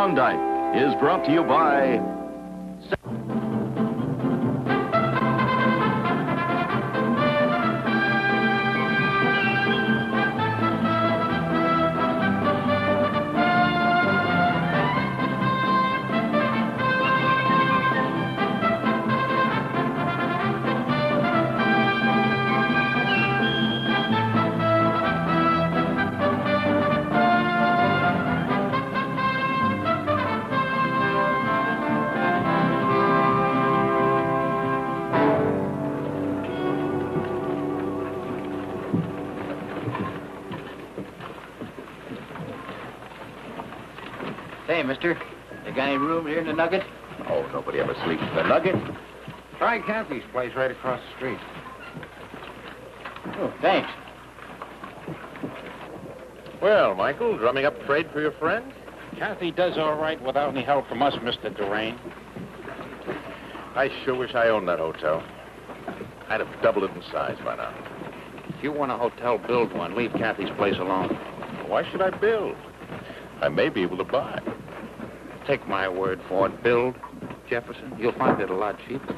Klondike is brought to you by... Say, mister, you got any room here in the Nugget? Oh, nobody ever sleeps in the Nugget. Try Kathy's place right across the street. Oh, thanks. Well, Michael, drumming up trade for your friend? Kathy does all right without any help from us, Mr. Durain. I sure wish I owned that hotel. I'd have doubled it in size by now. If you want a hotel, build one. Leave Kathy's place alone. Why should I build? I may be able to buy. Take my word for it. Build, Jefferson. You'll find it a lot cheaper.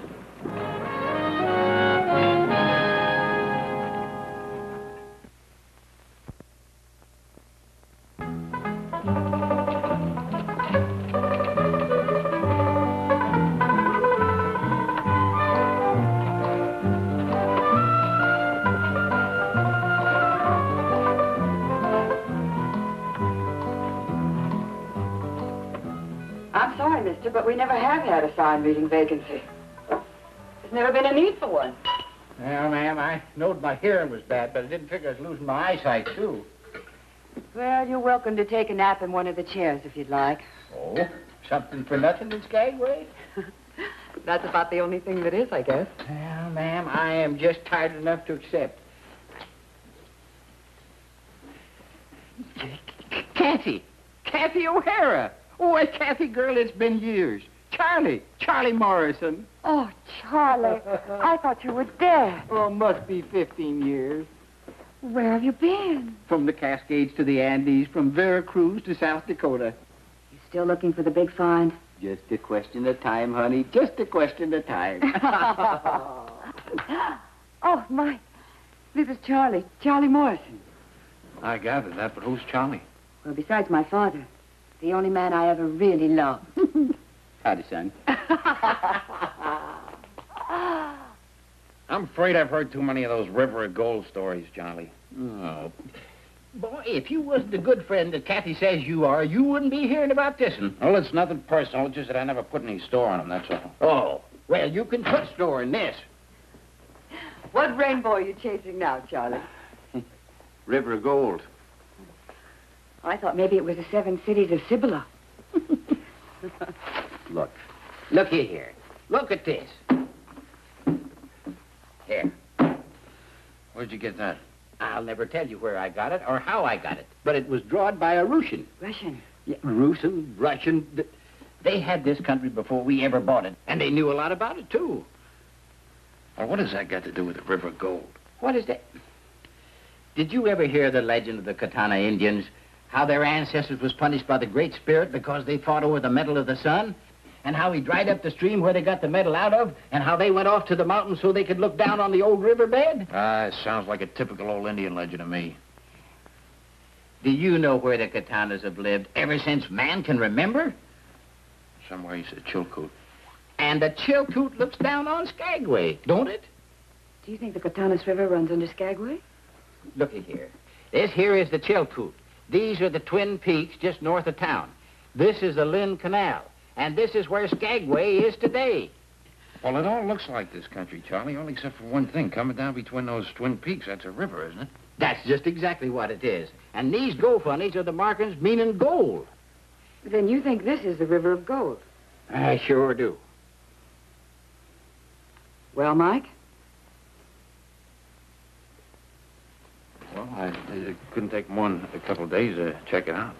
I'm sorry, mister, but we never have had a sign reading vacancy. There's never been a need for one. Well, ma'am, I knowed my hearing was bad, but I didn't figure I was losing my eyesight, too. Well, you're welcome to take a nap in one of the chairs if you'd like. Oh, something for nothing in Skagway? That's about the only thing that is, I guess. Well, ma'am, I am just tired enough to accept. Kathy O'Hara. Oh, a Kathy girl, it's been years. Charlie Morrison. Oh, Charlie, I thought you were dead. Oh, must be 15 years. Where have you been? From the Cascades to the Andes, from Veracruz to South Dakota. You still looking for the big find? Just a question of time, honey. Just a question of time. Oh, Mike, this is Charlie Morrison. I gathered that, but who's Charlie? Well, besides my father, the only man I ever really loved. Howdy, son. I'm afraid I've heard too many of those River of Gold stories, Charlie. Oh. Boy, if you wasn't the good friend that Kathy says you are, you wouldn't be hearing about this one. Well, it's nothing personal. It's just that I never put any store on them, that's all. Oh, well, you can put store in this. What rainbow are you chasing now, Charlie? River of Gold. I thought maybe it was the 7 cities of Cibola. Look here. Look at this. Here. Where'd you get that? I'll never tell you where I got it or how I got it, but it was drawn by a Russian. Russian? Yeah, Russian. They had this country before we ever bought it, and they knew a lot about it, too. Well, what does that got to do with the River of Gold? What is that? Did you ever hear the legend of the Katana Indians? How their ancestors was punished by the Great Spirit because they fought over the metal of the sun? And how he dried up the stream where they got the metal out of? And how they went off to the mountains so they could look down on the old riverbed? It sounds like a typical old Indian legend to me. Do you know where the Katanas have lived ever since man can remember? Somewhere you said Chilkoot. And the Chilkoot looks down on Skagway, don't it? Do you think the Katanas River runs under Skagway? Looky here. This here is the Chilkoot. These are the Twin Peaks just north of town. This is the Lynn Canal. And this is where Skagway is today. Well, it all looks like this country, Charlie, only except for one thing. Coming down between those Twin Peaks, that's a river, isn't it? That's just exactly what it is. And these go funnies are the markings meaning gold. Then you think this is the River of Gold? I sure do. Well, Mike? Well, it couldn't take more than a couple of days to check it out.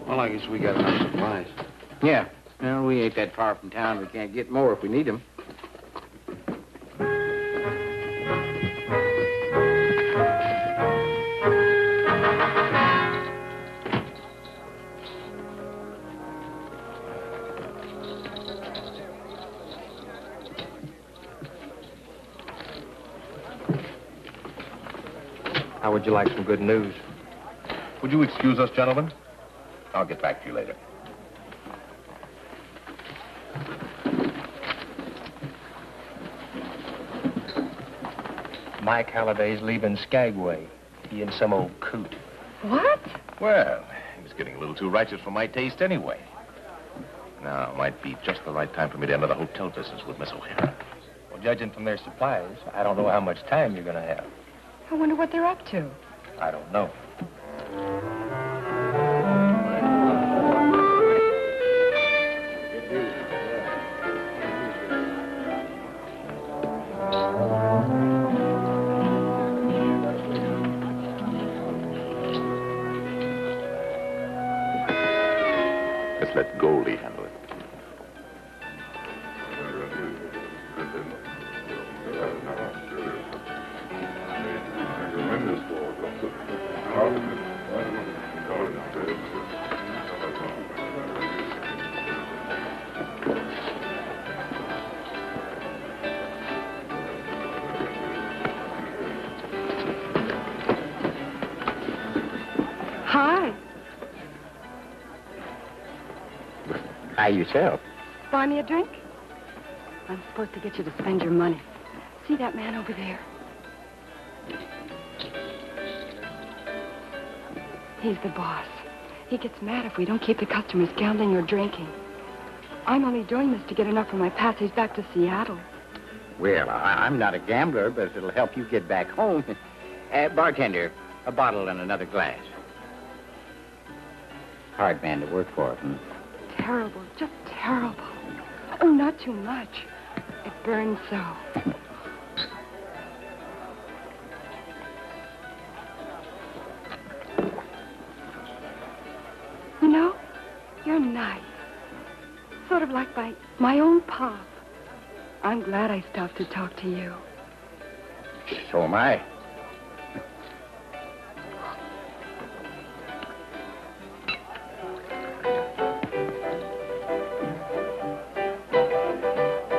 Well, I guess we got enough supplies. Yeah. Well, we ain't that far from town. We can't get more if we need them. How would you like some good news? Would you excuse us, gentlemen? I'll get back to you later. Mike Halliday's leaving Skagway. He and some old coot. What? Well, he was getting a little too righteous for my taste anyway. Now, might be just the right time for me to enter the hotel business with Miss O'Hara. Well, judging from their supplies, I don't know how much time you're going to have. I wonder what they're up to. I don't know. Let's let Goldie handle it. Hi. Hi yourself. Buy me a drink? I'm supposed to get you to spend your money. See that man over there? He's the boss. He gets mad if we don't keep the customers gambling or drinking. I'm only doing this to get enough for my passage back to Seattle. Well, I'm not a gambler, but if it'll help you get back home. Bartender, a bottle and another glass. Hard man to work for, Terrible, just terrible. Oh, not too much. It burns so. You know, you're nice. Sort of like my own pop. I'm glad I stopped to talk to you. So am I.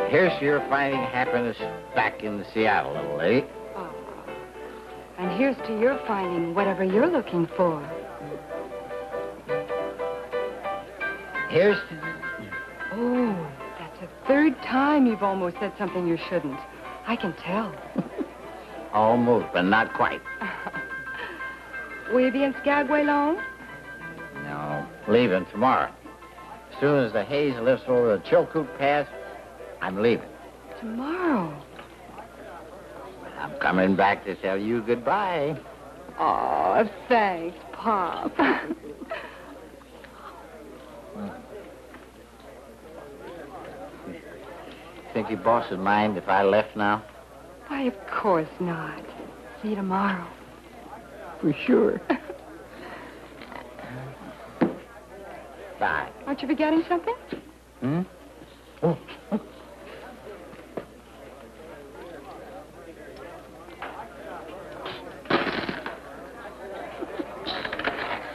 Here's to your finding happiness back in Seattle, little lady. Oh. And here's to your finding whatever you're looking for. Here's to... Oh, that's the third time you've almost said something you shouldn't. I can tell. Almost, but not quite. Will you be in Skagway long? No, leaving tomorrow. As soon as the haze lifts over the Chilkoot Pass, I'm leaving. Tomorrow? I'm coming back to tell you goodbye. Oh, thanks, Pop. Think your boss would mind if I left now? Why, of course not. See you tomorrow. For sure. Bye. Aren't you forgetting something? Hmm? Oh.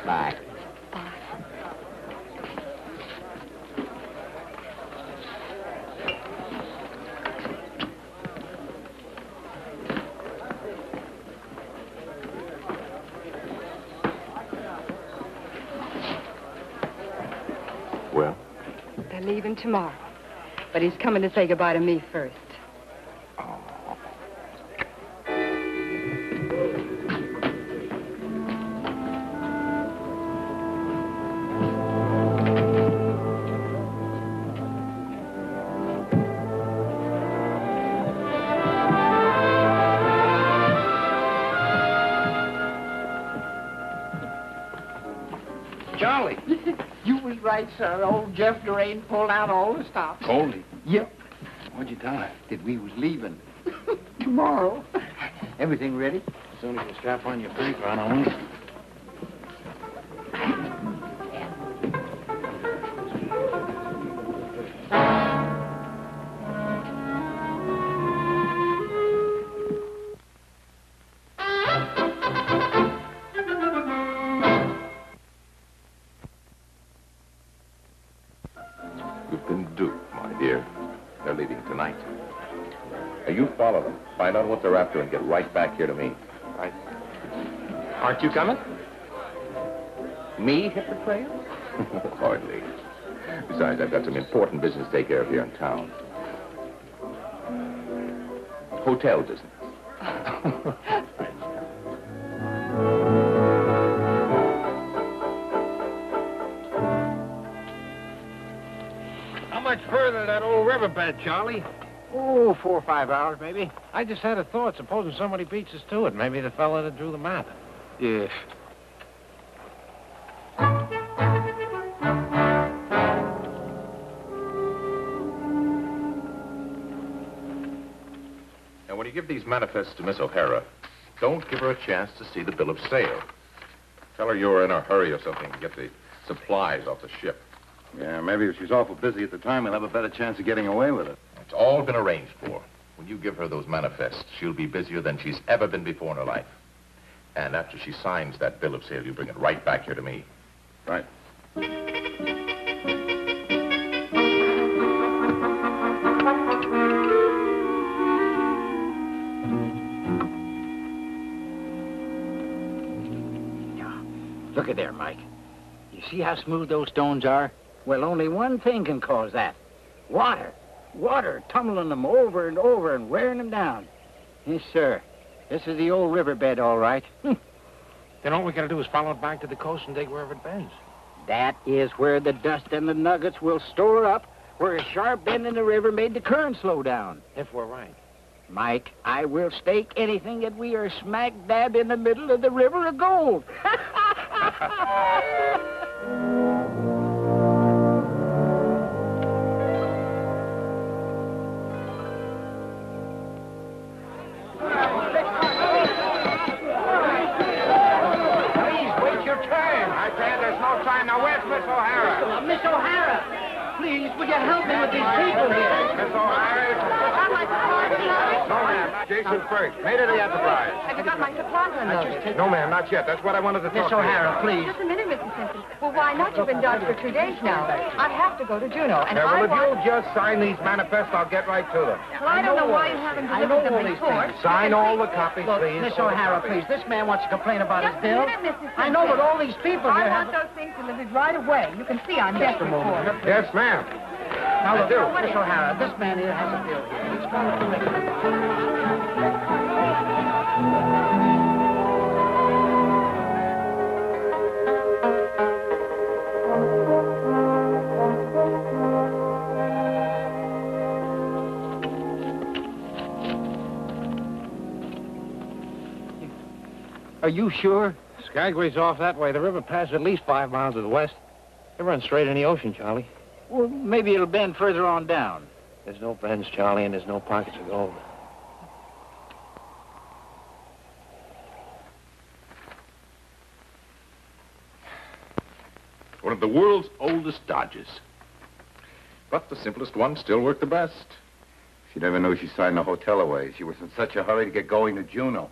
Bye. Bye. Well? They're leaving tomorrow. But he's coming to say goodbye to me first. Charlie, you was right, sir. Old Jeff Durain pulled out all the stops. Goldie? Yep. What'd you tell her? That we was leaving. Tomorrow. Everything ready? As soon as you strap on your paper, I don't want. You've been duped, my dear. They're leaving tonight. Now, you follow them, find out what they're after, and get right back here to me. Right. Aren't you coming? Me hit the trail? Hardly. Besides, I've got some important business to take care of here in town. Hotel business. How much further to that old riverbed, Charlie? Oh, 4 or 5 hours, maybe. I just had a thought. Supposing somebody beats us to it. Maybe the fella that drew the map. Yes. Now, when you give these manifests to Miss O'Hara, don't give her a chance to see the bill of sale. Tell her you're in a hurry or something to get the supplies off the ship. Yeah, maybe if she's awful busy at the time, we'll have a better chance of getting away with it. It's all been arranged for. When you give her those manifests, she'll be busier than she's ever been before in her life. And after she signs that bill of sale, you bring it right back here to me. Right. Look at there, Mike. You see how smooth those stones are? Well, only one thing can cause that. Water. Water tumbling them over and over and wearing them down. Yes, sir. This is the old riverbed, all right. Then all we gotta do is follow it back to the coast and dig wherever it bends. That is where the dust and the nuggets will store up, where a sharp bend in the river made the current slow down. If we're right. Mike, I will stake anything that we are smack dab in the middle of the river of gold. Miss O'Hara, please, would you help me with these people here? Miss O'Hara. No, ma'am, not Jason first. Made it the Enterprise. Have you got my supplies unloaded? No, ma'am, not yet. That's what I wanted to Miss talk to you O'Hara, about. please. Just a minute, Mr. Simpson. Well, why not? You've been dodged for 2 days now. I have to go to Juneau, and Yeah, well, I if want... you'll just sign these manifests, I'll get right to them. Well, I don't know why you haven't I know delivered all them these before. things. Sign all the copies, Look, please. Miss All the O'Hara, copies. please. This man wants to complain about his Just a bill. minute, Mr. Simpson. I know, but all these people I here want have... those things delivered right away. You can see I'm desperate for them. Yes, ma'am. Now, look, do. Miss O'Hara, this man here has a bill here. He's going to collect it. Are you sure? Skagway's off that way. The river passes at least 5 miles to the west. It runs straight in the ocean, Charlie. Well, maybe it'll bend further on down. There's no bends, Charlie, and there's no pockets of gold. One of the world's oldest dodges. But the simplest ones still work the best. She never knew she signed the hotel away. She was in such a hurry to get going to Juneau.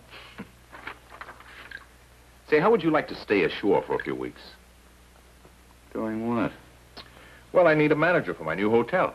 Say, how would you like to stay ashore for a few weeks? Doing what? Well, I need a manager for my new hotel.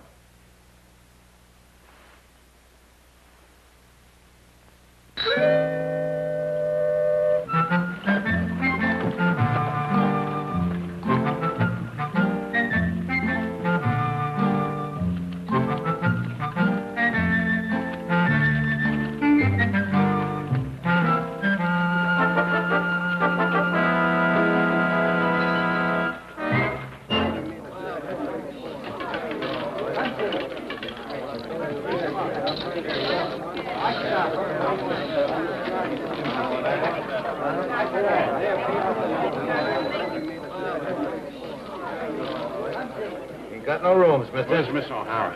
Ain't got no rooms, mister. Where's Miss O'Hara?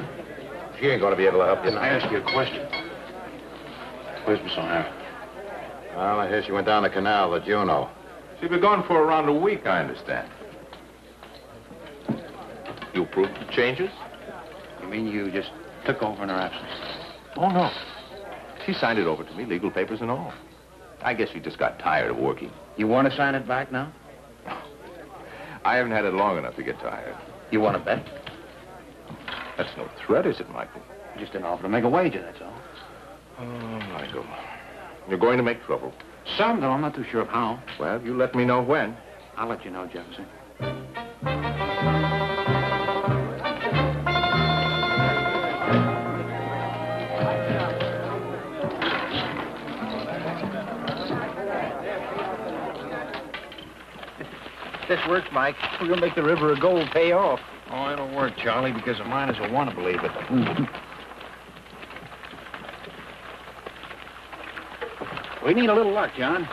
She ain't gonna be able to help you. Didn't I ask you a question? Where's Miss O'Hara? Well, I hear she went down the canal to Juneau. She'll be gone for around a week, I understand. You approved the changes? You mean you just took over in her absence? Oh, no. She signed it over to me, legal papers and all. I guess she just got tired of working. You want to sign it back now? I haven't had it long enough to get tired. You want to bet? That's no threat, is it, Michael? Just an offer to make a wager, that's all. Oh, Michael. You're going to make trouble. Some, though I'm not too sure of how. Well, you let me know when. I'll let you know, Jefferson. This works, Mike. We're going to make the river of gold pay off. Oh, it'll work, Charlie, because the miners will want to believe it. We need a little luck, John.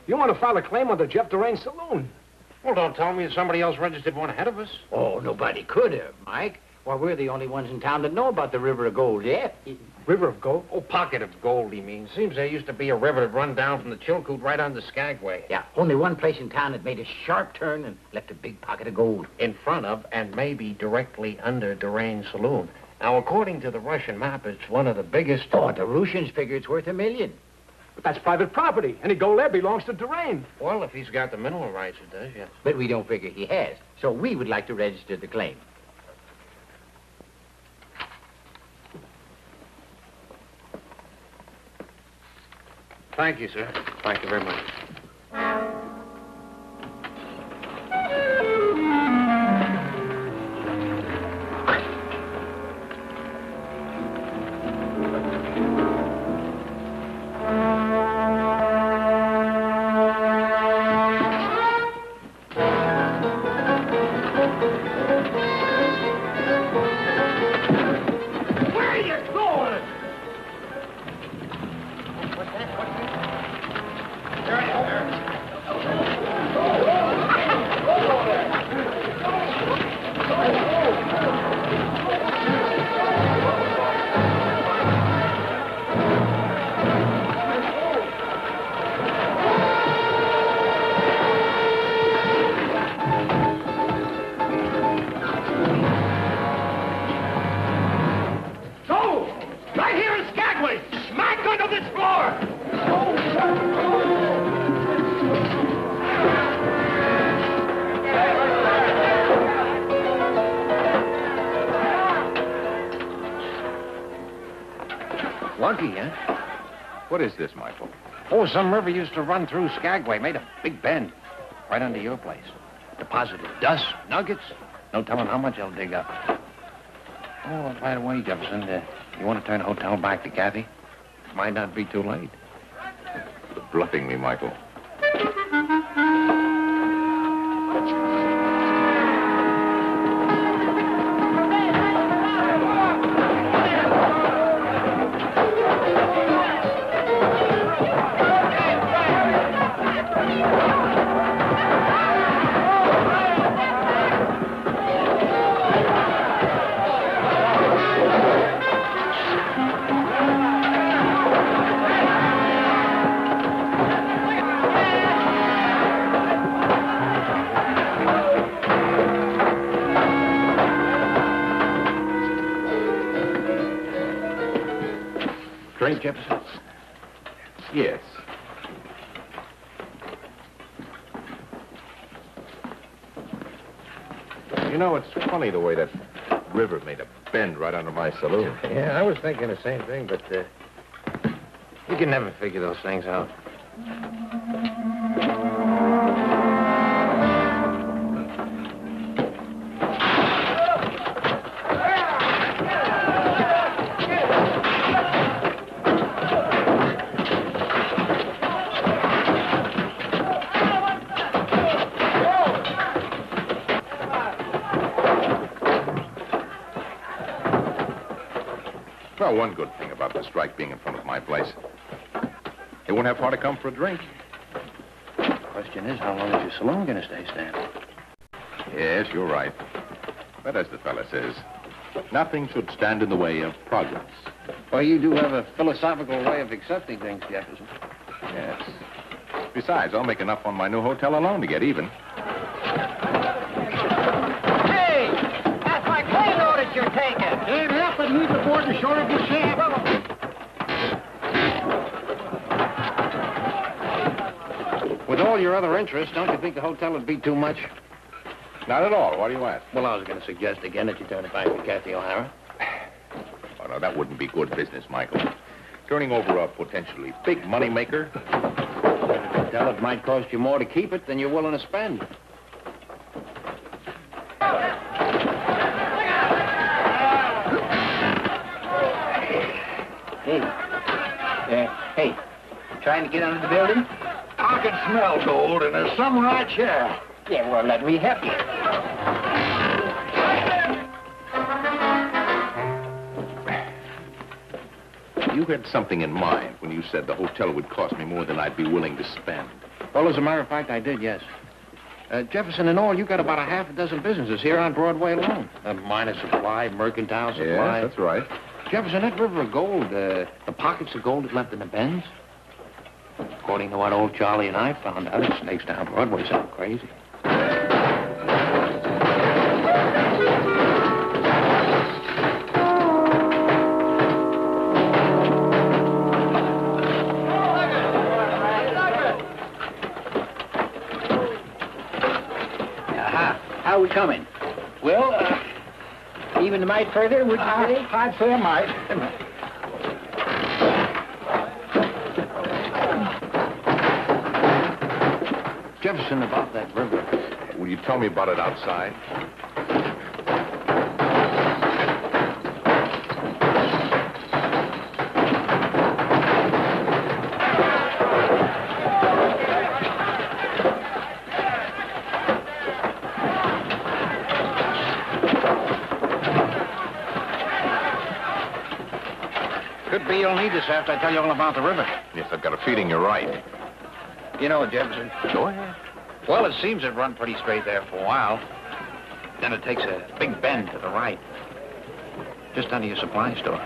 You want to file a claim on the Jeff Durain Saloon? Well, don't tell me somebody else registered one ahead of us. Oh, nobody could have, Mike. Well, we're the only ones in town that know about the River of Gold yet. River of Gold? Oh, pocket of gold, he means. Seems there used to be a river that run down from the Chilcoot right on the Skagway. Yeah, only one place in town that made a sharp turn and left a big pocket of gold. In front of and maybe directly under Durain's saloon. Now, according to the Russian map, it's one of the biggest... Oh, the Russians figure it's worth $1 million. But that's private property. Any gold there belongs to Durain. Well, if he's got the mineral rights, it does, yes. But we don't figure he has. So we would like to register the claim. Thank you, sir. Thank you very much. Lucky, huh? What is this, Michael? Oh, some river used to run through Skagway. Made a big bend. Right under your place. Deposit of dust, nuggets. No telling how much they'll dig up. Oh, by the way, Jefferson, you want to turn the hotel back to Kathy? Might not be too late. You're bluffing me, Michael. Drink, Jefferson? Yes. You know, it's funny the way that river made a bend right under my saloon. Yeah, I was thinking the same thing, but you can never figure those things out. Well, one good thing about the strike being in front of my place. They won't have far to come for a drink. Question is, how long is your saloon going to stay standing? Yes, you're right. But as the fella says, nothing should stand in the way of progress. Well, you do have a philosophical way of accepting things, Jefferson. Yes. Besides, I'll make enough on my new hotel alone to get even. Hey! That's my claim notice you're taking. Ain't happened. He's aboard the shore of the ship. With all your other interests, don't you think the hotel would be too much? Not at all. Why do you ask? Well, I was going to suggest again that you turn it back to Kathy O'Hara. Oh, no, that wouldn't be good business, Michael. Turning over a potentially big money maker. Tell it might cost you more to keep it than you're willing to spend. Hey, trying to get under the building? I can smell gold, and there's some right here. Yeah, well, let me help you. You had something in mind when you said the hotel would cost me more than I'd be willing to spend. Well, as a matter of fact, I did, yes. Jefferson, in all, you got about a half a dozen businesses here on Broadway alone. Minor supply, mercantile supply. Yeah, that's right. Jefferson, that river of gold, the pockets of gold that left in the bends. According to what old Charlie and I found out, it snakes down Broadway sound crazy. How are we coming? Well, even a mite further, would you say? I'd say a mite. Jefferson, about that river. Will you tell me about it outside? Could be you'll need this after I tell you all about the river. Yes, I've got a feeling you're right. You know, Jefferson. Go ahead. Well, it seems it run pretty straight there for a while. Then it takes a big bend to the right. Just under your supply store.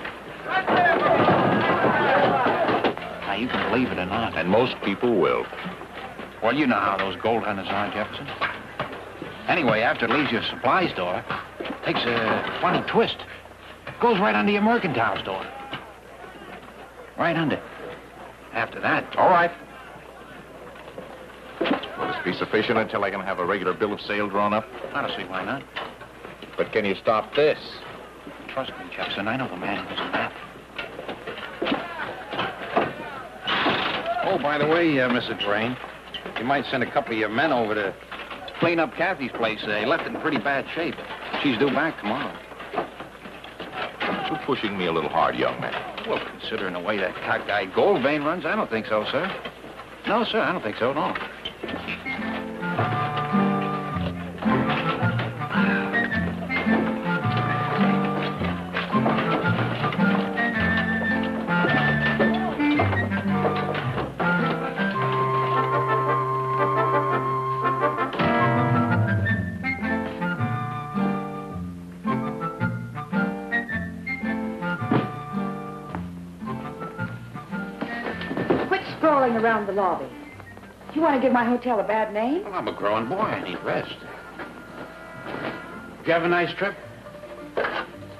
Now, you can believe it or not. And most people will. Well, you know how those gold hunters are, Jefferson. Anyway, after it leaves your supply store, it takes a funny twist. Goes right under your mercantile store. Right under. After that... All right. Will this be sufficient until I can have a regular bill of sale drawn up? I don't see why not. But can you stop this? Trust me, Jefferson, I know the man who's a map. Oh, by the way, Mr. Drain, you might send a couple of your men over to clean up Kathy's place. They left it in pretty bad shape. She's due back tomorrow. You're pushing me a little hard, young man. Well, considering the way that cockeyed gold vein runs, I don't think so, sir. No, sir, I don't think so at all. Strolling around the lobby. You want to give my hotel a bad name? Well, I'm a growing boy. I need rest. Did you have a nice trip?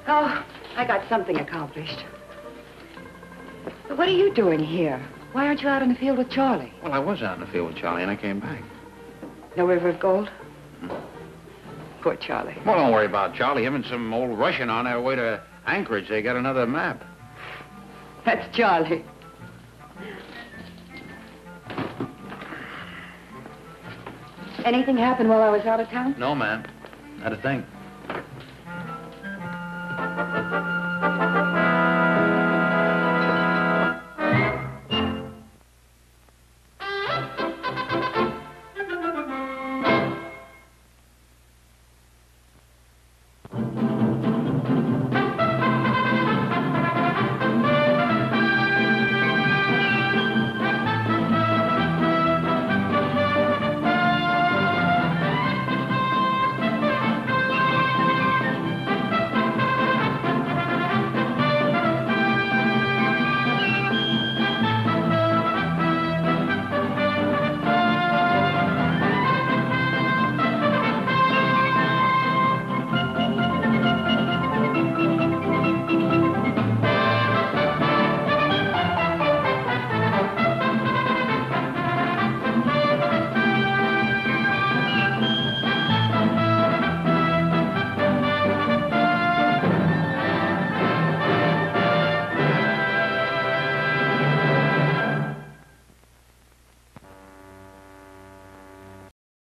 Oh, I got something accomplished. But what are you doing here? Why aren't you out in the field with Charlie? Well, I was out in the field with Charlie, and I came back. No river of gold? Poor Charlie. Well, don't worry about Charlie. Him and some old Russian on their way to Anchorage. They got another map. That's Charlie. Anything happened while I was out of town? No, ma'am. Not a thing.